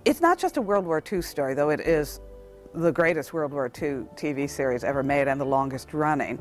It's not just a World War II story, though it is the greatest World War II TV series ever made and the longest running.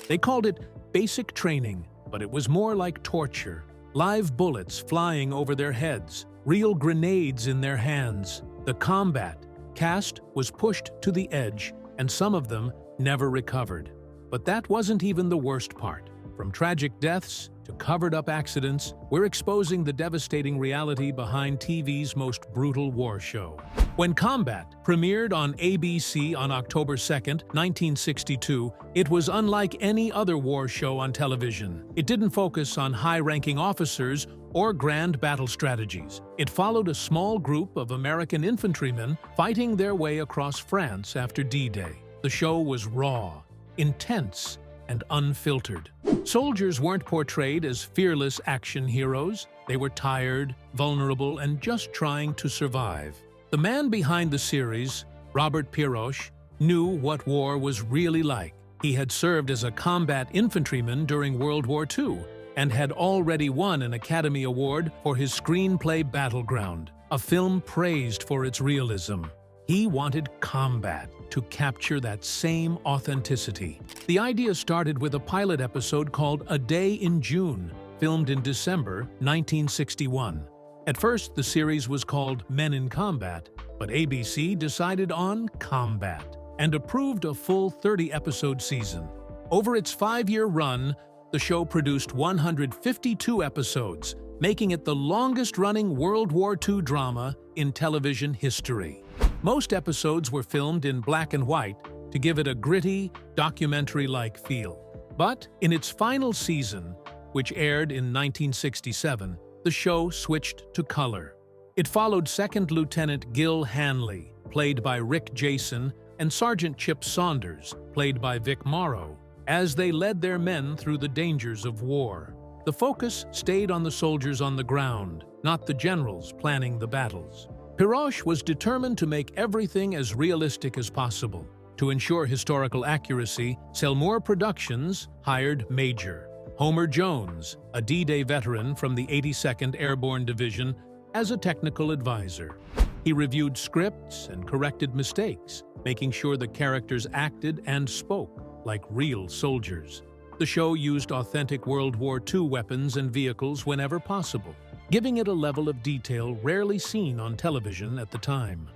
They called it basic training, but it was more like torture. Live bullets flying over their heads, real grenades in their hands. The combat cast was pushed to the edge, and some of them never recovered. But that wasn't even the worst part. From tragic deaths to covered-up accidents, we're exposing the devastating reality behind TV's most brutal war show. When Combat premiered on ABC on October 2nd, 1962, it was unlike any other war show on television. It didn't focus on high-ranking officers or grand battle strategies. It followed a small group of American infantrymen fighting their way across France after D-Day. The show was raw, intense, and unfiltered. Soldiers weren't portrayed as fearless action heroes. They were tired, vulnerable, and just trying to survive. The man behind the series, Robert Pirosh, knew what war was really like. He had served as a combat infantryman during World War II and had already won an Academy Award for his screenplay Battleground, a film praised for its realism. He wanted Combat to capture that same authenticity. The idea started with a pilot episode called A Day in June, filmed in December 1961. At first, the series was called Men in Combat, but ABC decided on Combat and approved a full 30-episode season. Over its 5-year run, the show produced 152 episodes, making it the longest-running World War II drama in television history. Most episodes were filmed in black and white to give it a gritty, documentary-like feel. But in its final season, which aired in 1967, the show switched to color. It followed Second Lieutenant Gil Hanley, played by Rick Jason, and Sergeant Chip Saunders, played by Vic Morrow, as they led their men through the dangers of war. The focus stayed on the soldiers on the ground, not the generals planning the battles. Pirosh was determined to make everything as realistic as possible. To ensure historical accuracy, Selmour Productions hired Major Homer Jones, a D-Day veteran from the 82nd Airborne Division, as a technical advisor. He reviewed scripts and corrected mistakes, making sure the characters acted and spoke like real soldiers. The show used authentic World War II weapons and vehicles whenever possible, giving it a level of detail rarely seen on television at the time.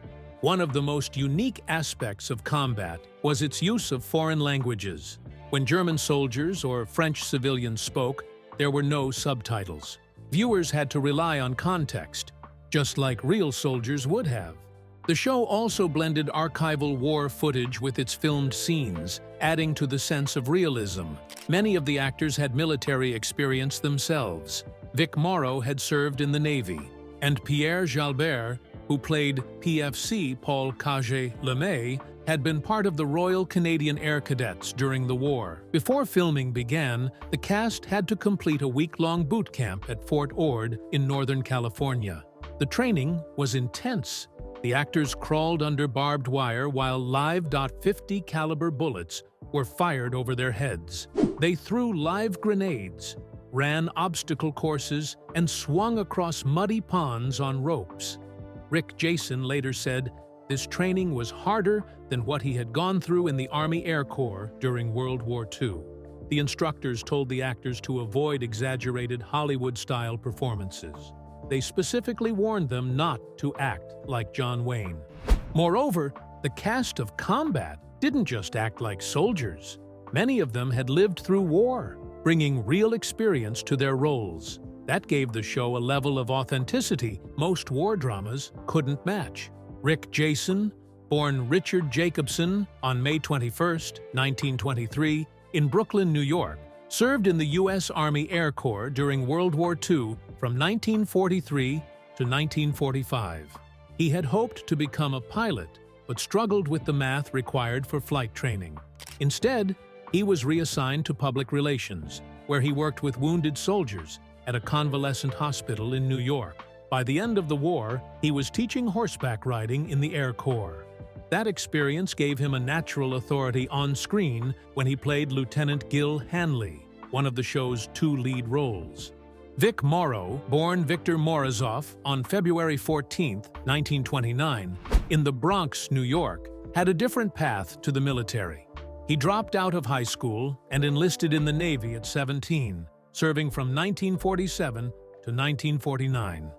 One of the most unique aspects of Combat was its use of foreign languages. When German soldiers or French civilians spoke, there were no subtitles. Viewers had to rely on context, just like real soldiers would have. The show also blended archival war footage with its filmed scenes, adding to the sense of realism. Many of the actors had military experience themselves. Vic Morrow had served in the Navy, and Pierre Jalbert, who played PFC Paul Cagé-Lemay, had been part of the Royal Canadian Air Cadets during the war. Before filming began, the cast had to complete a week-long boot camp at Fort Ord in Northern California. The training was intense. The actors crawled under barbed wire while live .50 caliber bullets were fired over their heads. They threw live grenades, ran obstacle courses, and swung across muddy ponds on ropes. Rick Jason later said, "This training was harder than what he had gone through in the Army Air Corps during World War II. The instructors told the actors to avoid exaggerated Hollywood-style performances. They specifically warned them not to act like John Wayne." Moreover, the cast of Combat didn't just act like soldiers. Many of them had lived through war, bringing real experience to their roles. That gave the show a level of authenticity most war dramas couldn't match. Rick Jason, born Richard Jacobson on May 21, 1923, in Brooklyn, New York, served in the U.S. Army Air Corps during World War II from 1943 to 1945. He had hoped to become a pilot, but struggled with the math required for flight training. Instead, he was reassigned to public relations, where he worked with wounded soldiers at a convalescent hospital in New York. By the end of the war, he was teaching horseback riding in the Air Corps. That experience gave him a natural authority on screen when he played Lieutenant Gil Hanley, one of the show's 2 lead roles. Vic Morrow, born Victor Morozov on February 14, 1929, in the Bronx, New York, had a different path to the military. He dropped out of high school and enlisted in the Navy at 17, serving from 1947 to 1949.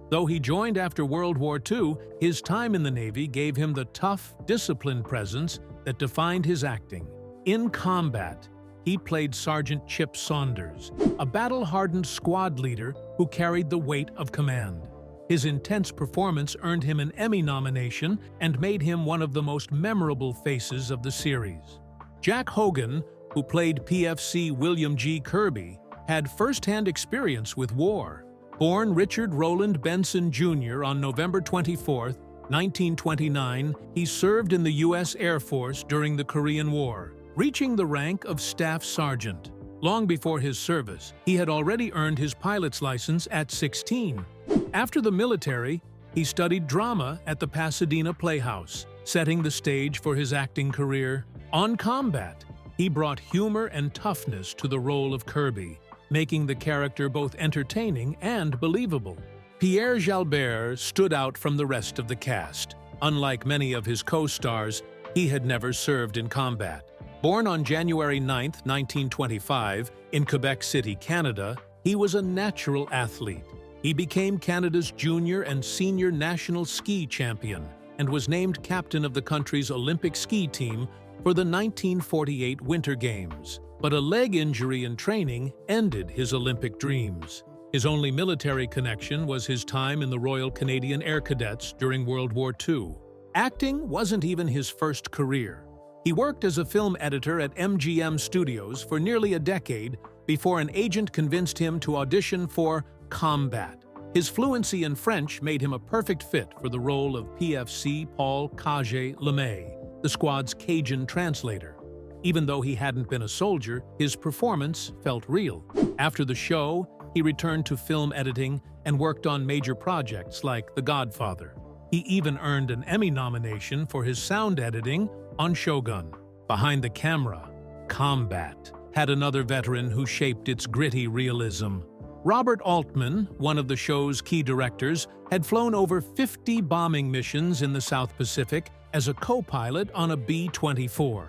Though he joined after World War II, his time in the Navy gave him the tough, disciplined presence that defined his acting. In combat, he played Sergeant Chip Saunders, a battle-hardened squad leader who carried the weight of command. His intense performance earned him an Emmy nomination and made him one of the most memorable faces of the series. Jack Hogan, who played PFC William G. Kirby, had first-hand experience with war. Born Richard Roland Benson Jr. on November 24, 1929, he served in the U.S. Air Force during the Korean War, reaching the rank of Staff Sergeant. Long before his service, he had already earned his pilot's license at 16. After the military, he studied drama at the Pasadena Playhouse, setting the stage for his acting career. On Combat, he brought humor and toughness to the role of Kirby, making the character both entertaining and believable. Pierre Jalbert stood out from the rest of the cast. Unlike many of his co-stars, he had never served in combat. Born on January 9, 1925, in Quebec City, Canada, he was a natural athlete. He became Canada's junior and senior national ski champion and was named captain of the country's Olympic ski team for the 1948 Winter Games. But a leg injury in training ended his Olympic dreams. His only military connection was his time in the Royal Canadian Air Cadets during World War II. Acting wasn't even his first career. He worked as a film editor at MGM Studios for nearly a decade before an agent convinced him to audition for Combat. His fluency in French made him a perfect fit for the role of PFC Paul Cagé-Lemay, the squad's Cajun translator. Even though he hadn't been a soldier, his performance felt real. After the show, he returned to film editing and worked on major projects like The Godfather. He even earned an Emmy nomination for his sound editing on Shogun. Behind the camera, Combat had another veteran who shaped its gritty realism. Robert Altman, one of the show's key directors, had flown over 50 bombing missions in the South Pacific as a co-pilot on a B-24.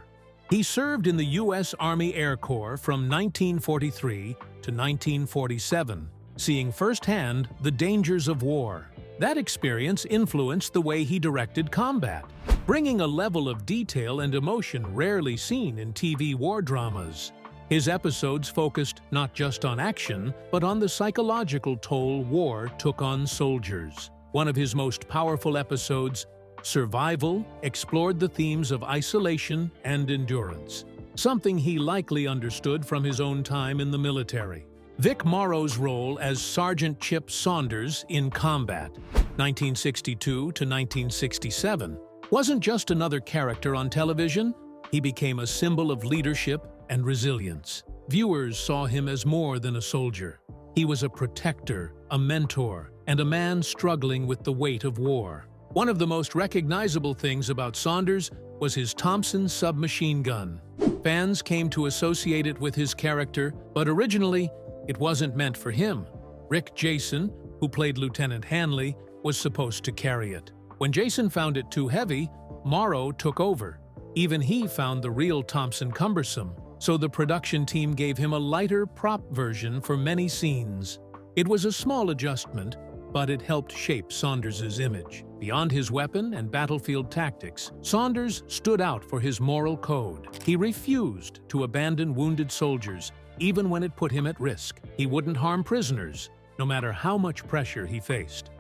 He served in the U.S. Army Air Corps from 1943 to 1947, seeing firsthand the dangers of war. That experience influenced the way he directed combat, bringing a level of detail and emotion rarely seen in TV war dramas. His episodes focused not just on action, but on the psychological toll war took on soldiers. One of his most powerful episodes, Survival, explored the themes of isolation and endurance, something he likely understood from his own time in the military. Vic Morrow's role as Sergeant Chip Saunders in Combat, 1962 to 1967, wasn't just another character on television. He became a symbol of leadership and resilience. Viewers saw him as more than a soldier. He was a protector, a mentor, and a man struggling with the weight of war. One of the most recognizable things about Saunders was his Thompson submachine gun. Fans came to associate it with his character, but originally, it wasn't meant for him. Rick Jason, who played Lieutenant Hanley, was supposed to carry it. When Jason found it too heavy, Morrow took over. Even he found the real Thompson cumbersome, so the production team gave him a lighter prop version for many scenes. It was a small adjustment, but it helped shape Saunders' image. Beyond his weapon and battlefield tactics, Saunders stood out for his moral code. He refused to abandon wounded soldiers, even when it put him at risk. He wouldn't harm prisoners, no matter how much pressure he faced.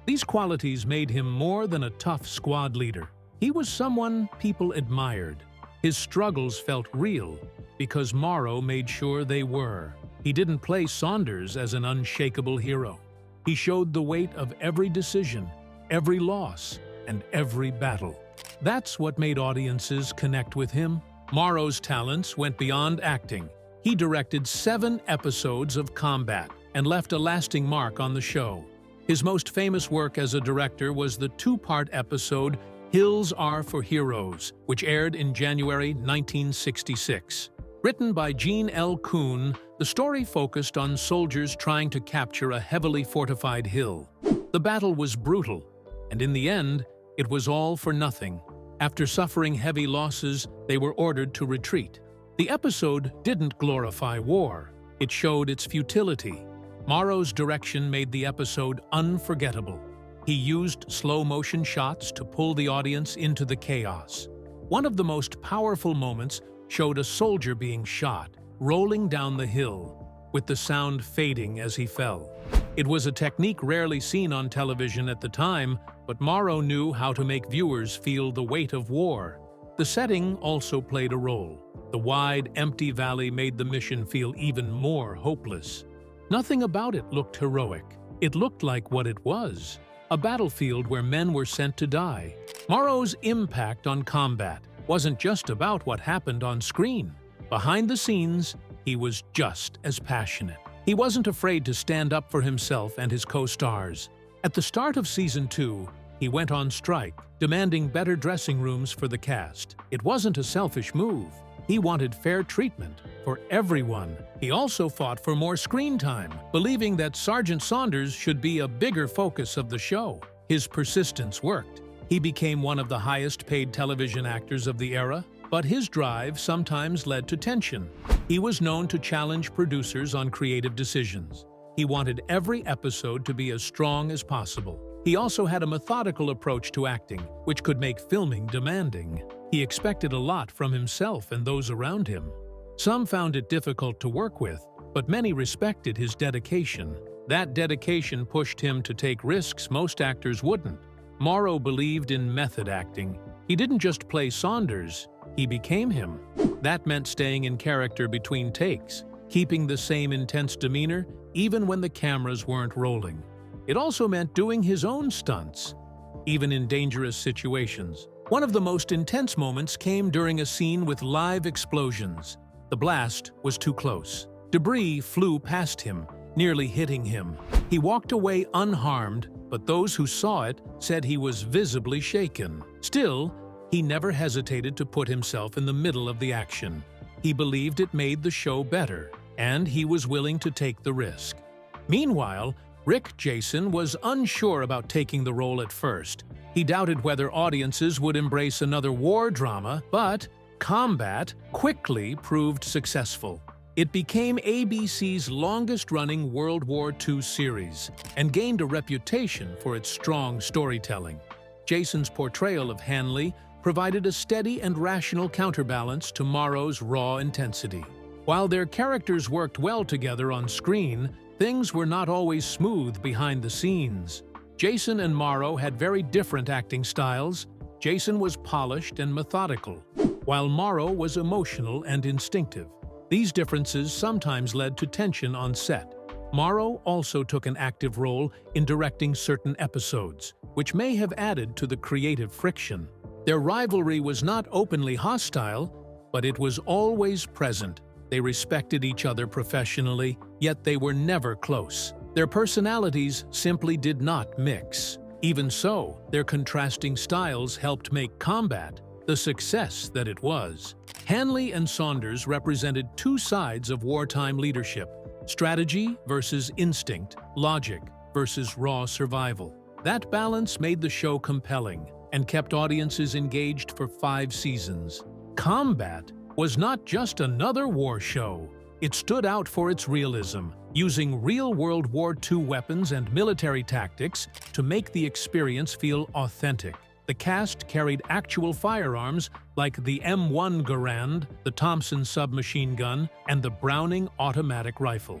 These qualities made him more than a tough squad leader. He was someone people admired. His struggles felt real because Morrow made sure they were. He didn't play Saunders as an unshakable hero. He showed the weight of every decision, every loss, and every battle. That's what made audiences connect with him. Morrow's talents went beyond acting. He directed 7 episodes of Combat and left a lasting mark on the show. His most famous work as a director was the 2-part episode Hills Are for Heroes, which aired in January 1966. Written by Gene L. Kuhn, the story focused on soldiers trying to capture a heavily fortified hill. The battle was brutal, and in the end, it was all for nothing. After suffering heavy losses, they were ordered to retreat. The episode didn't glorify war. It showed its futility. Morrow's direction made the episode unforgettable. He used slow-motion shots to pull the audience into the chaos. One of the most powerful moments showed a soldier being shot, rolling down the hill, with the sound fading as he fell. It was a technique rarely seen on television at the time, but Morrow knew how to make viewers feel the weight of war. The setting also played a role. The wide, empty valley made the mission feel even more hopeless. Nothing about it looked heroic. It looked like what it was, a battlefield where men were sent to die. Morrow's impact on combat wasn't just about what happened on screen. Behind the scenes, he was just as passionate. He wasn't afraid to stand up for himself and his co-stars. At the start of Season 2, he went on strike, demanding better dressing rooms for the cast. It wasn't a selfish move. He wanted fair treatment for everyone. He also fought for more screen time, believing that Sergeant Saunders should be a bigger focus of the show. His persistence worked. He became one of the highest-paid television actors of the era, but his drive sometimes led to tension. He was known to challenge producers on creative decisions. He wanted every episode to be as strong as possible. He also had a methodical approach to acting, which could make filming demanding. He expected a lot from himself and those around him. Some found it difficult to work with, but many respected his dedication. That dedication pushed him to take risks most actors wouldn't. Morrow believed in method acting. He didn't just play Saunders, he became him. That meant staying in character between takes, keeping the same intense demeanor even when the cameras weren't rolling. It also meant doing his own stunts, even in dangerous situations. One of the most intense moments came during a scene with live explosions. The blast was too close. Debris flew past him, nearly hitting him. He walked away unharmed, but those who saw it said he was visibly shaken. Still, he never hesitated to put himself in the middle of the action. He believed it made the show better, and he was willing to take the risk. Meanwhile, Rick Jason was unsure about taking the role at first. He doubted whether audiences would embrace another war drama, but Combat quickly proved successful. It became ABC's longest-running World War II series and gained a reputation for its strong storytelling. Jason's portrayal of Hanley provided a steady and rational counterbalance to Morrow's raw intensity. While their characters worked well together on screen, things were not always smooth behind the scenes. Jason and Morrow had very different acting styles. Jason was polished and methodical, while Morrow was emotional and instinctive. These differences sometimes led to tension on set. Morrow also took an active role in directing certain episodes, which may have added to the creative friction. Their rivalry was not openly hostile, but it was always present. They respected each other professionally, yet they were never close. Their personalities simply did not mix. Even so, their contrasting styles helped make Combat the success that it was. Hanley and Saunders represented two sides of wartime leadership: strategy versus instinct, logic versus raw survival. That balance made the show compelling and kept audiences engaged for 5 seasons. Combat was not just another war show. It stood out for its realism, using real World War II weapons and military tactics to make the experience feel authentic. The cast carried actual firearms like the M1 Garand, the Thompson submachine gun, and the Browning automatic rifle.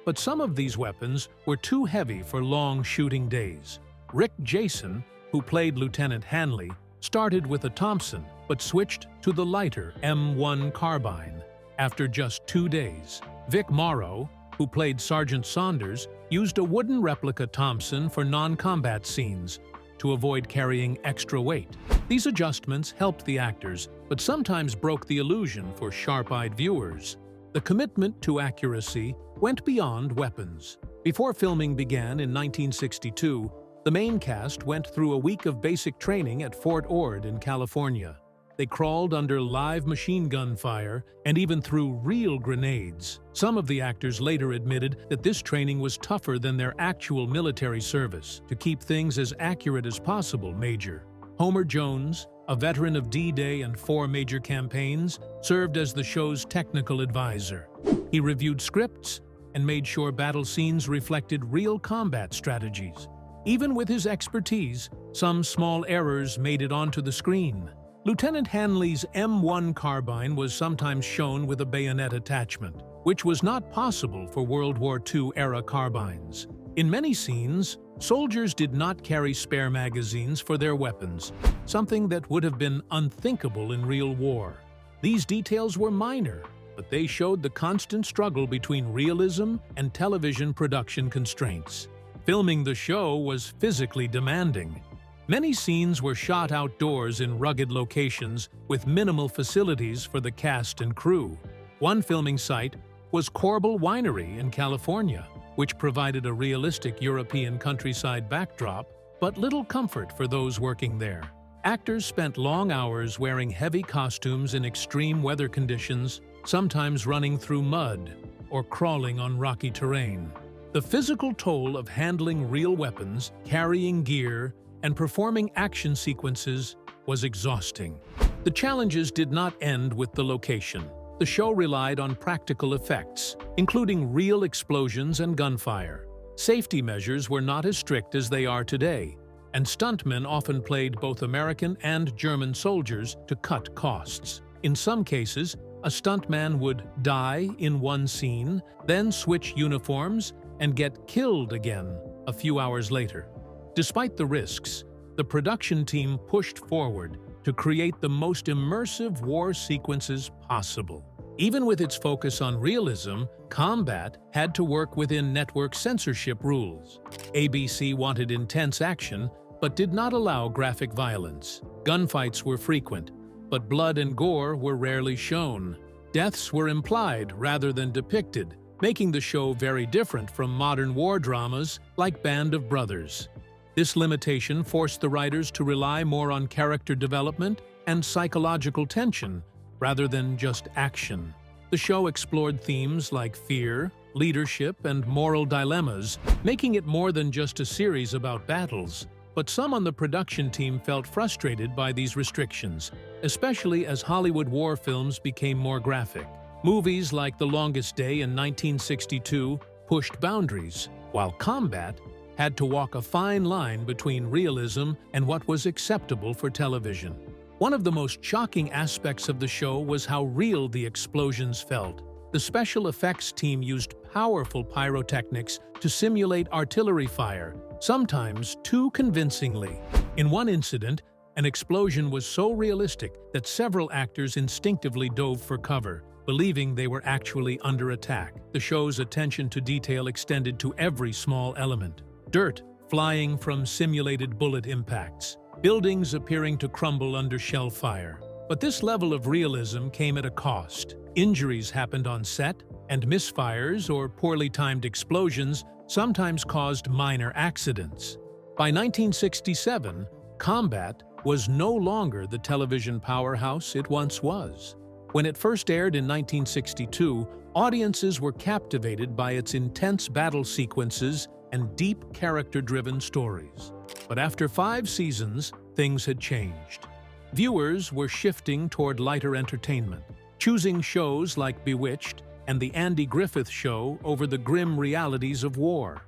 But some of these weapons were too heavy for long shooting days. Rick Jason, who played Lieutenant Hanley, started with a Thompson, but switched to the lighter M1 carbine after just 2 days. Vic Morrow, who played Sergeant Saunders, used a wooden replica Thompson for non-combat scenes to avoid carrying extra weight. These adjustments helped the actors, but sometimes broke the illusion for sharp-eyed viewers. The commitment to accuracy went beyond weapons. Before filming began in 1962, the main cast went through a week of basic training at Fort Ord in California. They crawled under live machine gun fire and even threw real grenades. Some of the actors later admitted that this training was tougher than their actual military service. To keep things as accurate as possible, Major Homer Jones, a veteran of D-Day and 4 major campaigns, served as the show's technical advisor. He reviewed scripts and made sure battle scenes reflected real combat strategies. Even with his expertise, some small errors made it onto the screen. Lieutenant Hanley's M1 carbine was sometimes shown with a bayonet attachment, which was not possible for World War II-era carbines. In many scenes, soldiers did not carry spare magazines for their weapons, something that would have been unthinkable in real war. These details were minor, but they showed the constant struggle between realism and television production constraints. Filming the show was physically demanding. Many scenes were shot outdoors in rugged locations with minimal facilities for the cast and crew. One filming site was Corbel Winery in California, which provided a realistic European countryside backdrop, but little comfort for those working there. Actors spent long hours wearing heavy costumes in extreme weather conditions, sometimes running through mud or crawling on rocky terrain. The physical toll of handling real weapons, carrying gear, and performing action sequences was exhausting. The challenges did not end with the location. The show relied on practical effects, including real explosions and gunfire. Safety measures were not as strict as they are today, and stuntmen often played both American and German soldiers to cut costs. In some cases, a stuntman would die in one scene, then switch uniforms and get killed again a few hours later. Despite the risks, the production team pushed forward to create the most immersive war sequences possible. Even with its focus on realism, combat had to work within network censorship rules. ABC wanted intense action, but did not allow graphic violence. Gunfights were frequent, but blood and gore were rarely shown. Deaths were implied rather than depicted, making the show very different from modern war dramas like Band of Brothers. This limitation forced the writers to rely more on character development and psychological tension rather than just action. The show explored themes like fear, leadership, and moral dilemmas, making it more than just a series about battles. But some on the production team felt frustrated by these restrictions, especially as Hollywood war films became more graphic. Movies like The Longest Day in 1962 pushed boundaries, while combat had to walk a fine line between realism and what was acceptable for television. One of the most shocking aspects of the show was how real the explosions felt. The special effects team used powerful pyrotechnics to simulate artillery fire, sometimes too convincingly. In one incident, an explosion was so realistic that several actors instinctively dove for cover, believing they were actually under attack. The show's attention to detail extended to every small element. Dirt flying from simulated bullet impacts, buildings appearing to crumble under shell fire. But this level of realism came at a cost. Injuries happened on set, and misfires or poorly timed explosions sometimes caused minor accidents. By 1967, combat was no longer the television powerhouse it once was. When it first aired in 1962, audiences were captivated by its intense battle sequences and deep character-driven stories. But after 5 seasons, things had changed. Viewers were shifting toward lighter entertainment, choosing shows like Bewitched and The Andy Griffith Show over the grim realities of war.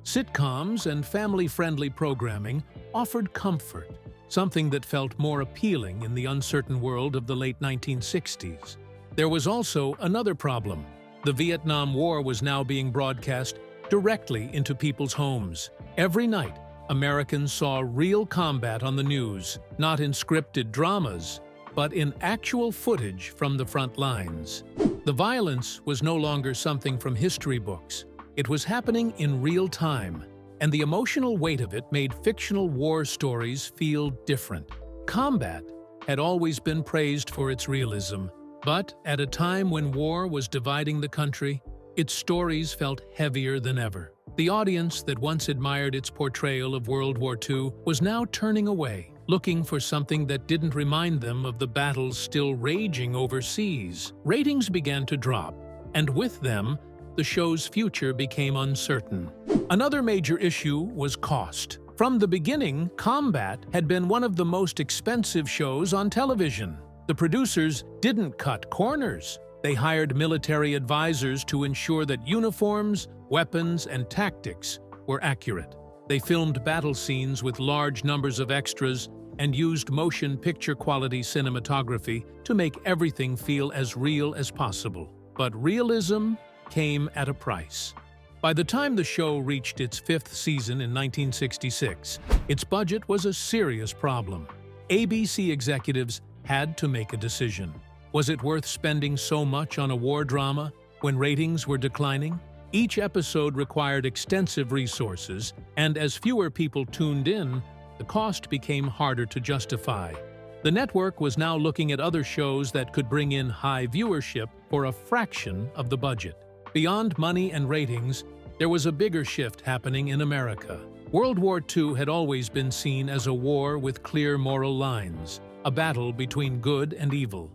Sitcoms and family-friendly programming offered comfort, something that felt more appealing in the uncertain world of the late 1960s. There was also another problem. The Vietnam War was now being broadcast directly into people's homes. Every night, Americans saw real combat on the news, not in scripted dramas, but in actual footage from the front lines. The violence was no longer something from history books. It was happening in real time, and the emotional weight of it made fictional war stories feel different. Combat had always been praised for its realism, but at a time when war was dividing the country, its stories felt heavier than ever. The audience that once admired its portrayal of World War II was now turning away, looking for something that didn't remind them of the battles still raging overseas. Ratings began to drop, and with them, the show's future became uncertain. Another major issue was cost. From the beginning, Combat had been one of the most expensive shows on television. The producers didn't cut corners. They hired military advisors to ensure that uniforms, weapons, and tactics were accurate. They filmed battle scenes with large numbers of extras and used motion picture quality cinematography to make everything feel as real as possible. But realism came at a price. By the time the show reached its 5th season in 1966, its budget was a serious problem. ABC executives had to make a decision. Was it worth spending so much on a war drama when ratings were declining? Each episode required extensive resources, and as fewer people tuned in, the cost became harder to justify. The network was now looking at other shows that could bring in high viewership for a fraction of the budget. Beyond money and ratings, there was a bigger shift happening in America. World War II had always been seen as a war with clear moral lines, a battle between good and evil.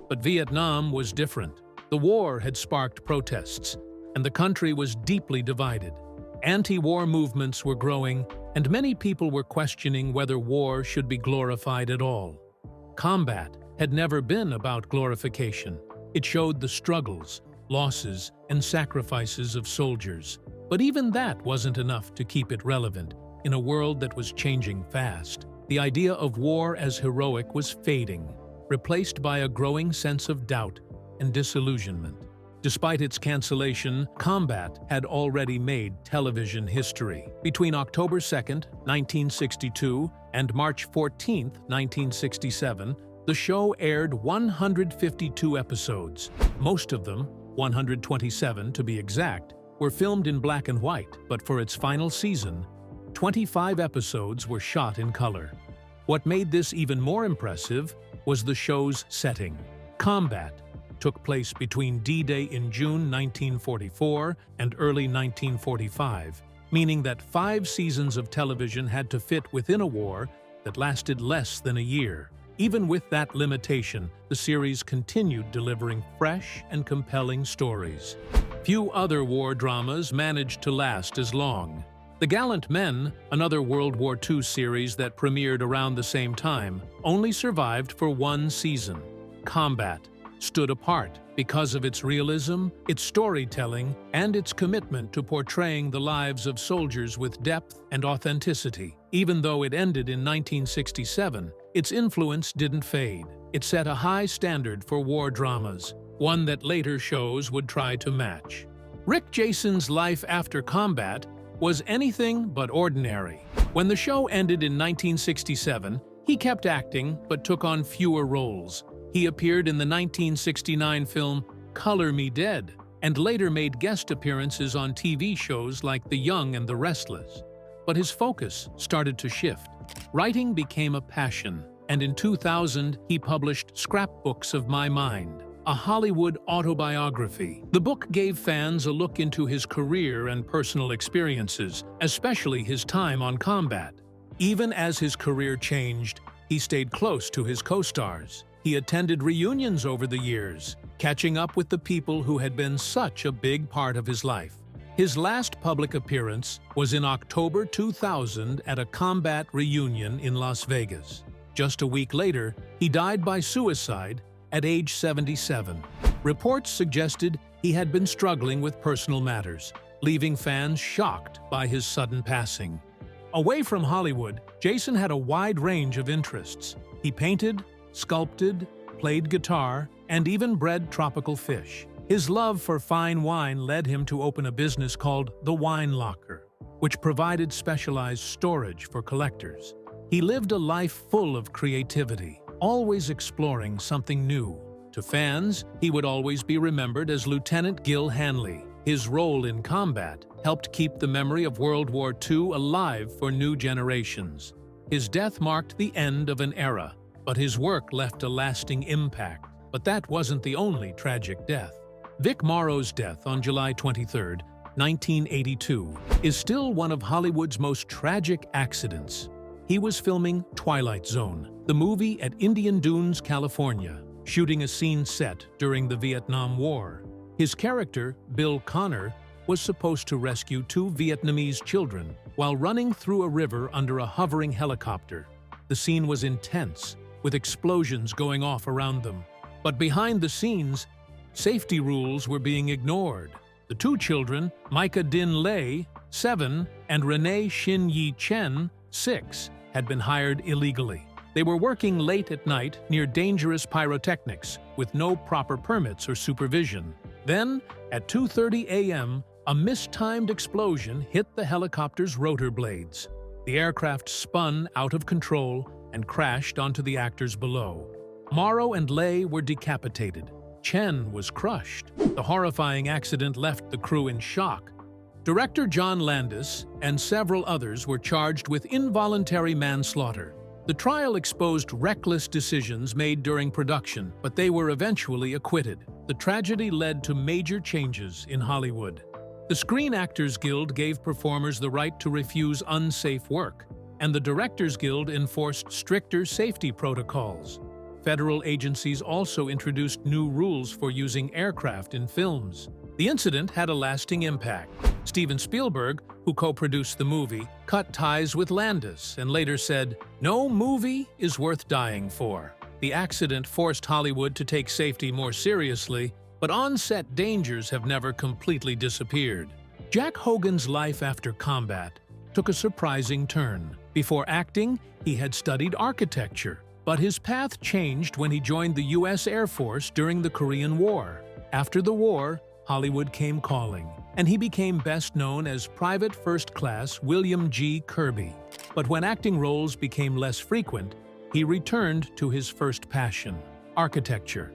But Vietnam was different. The war had sparked protests, and the country was deeply divided. Anti-war movements were growing, and many people were questioning whether war should be glorified at all. Combat had never been about glorification. It showed the struggles, losses, and sacrifices of soldiers. But even that wasn't enough to keep it relevant in a world that was changing fast. The idea of war as heroic was fading, replaced by a growing sense of doubt and disillusionment. Despite its cancellation, Combat had already made television history. Between October 2nd, 1962 and March 14th, 1967, the show aired 152 episodes. Most of them, 127 to be exact, were filmed in black and white, but for its final season, 25 episodes were shot in color. What made this even more impressive was the show's setting. Combat took place between D-Day in June 1944 and early 1945, meaning that 5 seasons of television had to fit within a war that lasted less than a year. Even with that limitation, the series continued delivering fresh and compelling stories. Few other war dramas managed to last as long. The Gallant Men, another World War II series that premiered around the same time, only survived for 1 season. Combat stood apart because of its realism, its storytelling, and its commitment to portraying the lives of soldiers with depth and authenticity. Even though it ended in 1967, its influence didn't fade. It set a high standard for war dramas, one that later shows would try to match. Rick Jason's life after Combat was anything but ordinary. When the show ended in 1967, he kept acting but took on fewer roles. He appeared in the 1969 film Color Me Dead and later made guest appearances on TV shows like The Young and the Restless. But his focus started to shift. Writing became a passion, and in 2000 he published Scrapbooks of My Mind, a Hollywood autobiography. The book gave fans a look into his career and personal experiences, especially his time on Combat. Even as his career changed, he stayed close to his co-stars. He attended reunions over the years, catching up with the people who had been such a big part of his life. His last public appearance was in October 2000 at a Combat reunion in Las Vegas. Just a week later, he died by suicide at age 77. Reports suggested he had been struggling with personal matters, leaving fans shocked by his sudden passing. Away from Hollywood, Jason had a wide range of interests. He painted, sculpted, played guitar, and even bred tropical fish. His love for fine wine led him to open a business called The Wine Locker, which provided specialized storage for collectors. He lived a life full of creativity, always exploring something new. To fans, he would always be remembered as Lieutenant Gil Hanley. His role in Combat helped keep the memory of World War II alive for new generations. His death marked the end of an era, but his work left a lasting impact. But that wasn't the only tragic death. Vic Morrow's death on July 23, 1982, is still one of Hollywood's most tragic accidents. He was filming Twilight Zone, the movie at Indian Dunes, California, shooting a scene set during the Vietnam War. His character, Bill Connor, was supposed to rescue two Vietnamese children while running through a river under a hovering helicopter. The scene was intense, with explosions going off around them. But behind the scenes, safety rules were being ignored. The two children, Micah Din Lei, 7, and Renee Shin Yi Chen, 6, had been hired illegally. They were working late at night near dangerous pyrotechnics with no proper permits or supervision. Then, at 2:30 a.m., a mistimed explosion hit the helicopter's rotor blades. The aircraft spun out of control and crashed onto the actors below. Morrow and Lei were decapitated. Chen was crushed. The horrifying accident left the crew in shock. Director John Landis and several others were charged with involuntary manslaughter. The trial exposed reckless decisions made during production, but they were eventually acquitted. The tragedy led to major changes in Hollywood. The Screen Actors Guild gave performers the right to refuse unsafe work, and the Directors Guild enforced stricter safety protocols. Federal agencies also introduced new rules for using aircraft in films. The incident had a lasting impact. Steven Spielberg, who co-produced the movie, cut ties with Landis and later said, "No movie is worth dying for." The accident forced Hollywood to take safety more seriously, but on-set dangers have never completely disappeared. Jack Hogan's life after combat took a surprising turn. Before acting, he had studied architecture, but his path changed when he joined the U.S. Air Force during the Korean War. After the war, Hollywood came calling, and he became best known as Private First Class William G. Kirby. But when acting roles became less frequent, he returned to his first passion, architecture.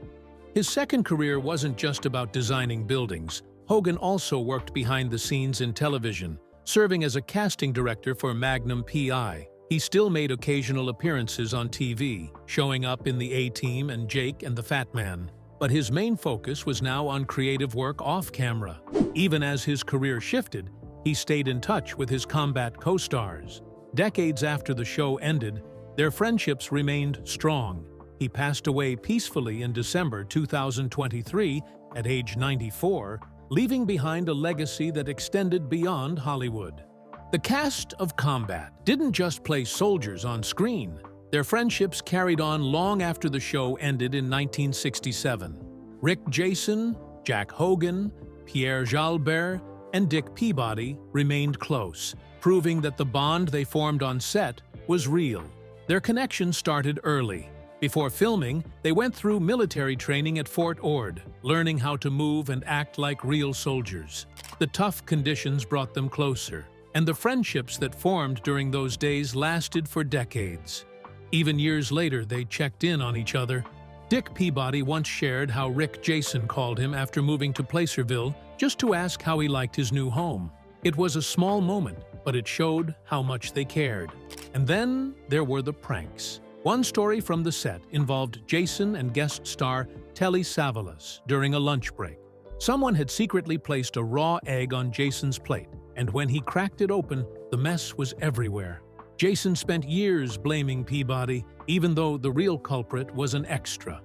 His second career wasn't just about designing buildings. Hogan also worked behind the scenes in television, serving as a casting director for Magnum P.I. He still made occasional appearances on TV, showing up in the A-Team and Jake and the Fat Man. But his main focus was now on creative work off-camera. Even as his career shifted, he stayed in touch with his combat co-stars. Decades after the show ended, their friendships remained strong. He passed away peacefully in December 2023 at age 94, leaving behind a legacy that extended beyond Hollywood. The cast of Combat didn't just play soldiers on screen. Their friendships carried on long after the show ended in 1967. Rick Jason, Jack Hogan, Pierre Jalbert, and Dick Peabody remained close, proving that the bond they formed on set was real. Their connection started early. Before filming, they went through military training at Fort Ord, learning how to move and act like real soldiers. The tough conditions brought them closer, and the friendships that formed during those days lasted for decades. Even years later, they checked in on each other. Dick Peabody once shared how Rick Jason called him after moving to Placerville just to ask how he liked his new home. It was a small moment, but it showed how much they cared. And then there were the pranks. One story from the set involved Jason and guest star Telly Savalas during a lunch break. Someone had secretly placed a raw egg on Jason's plate, and when he cracked it open, the mess was everywhere. Jason spent years blaming Peabody, even though the real culprit was an extra.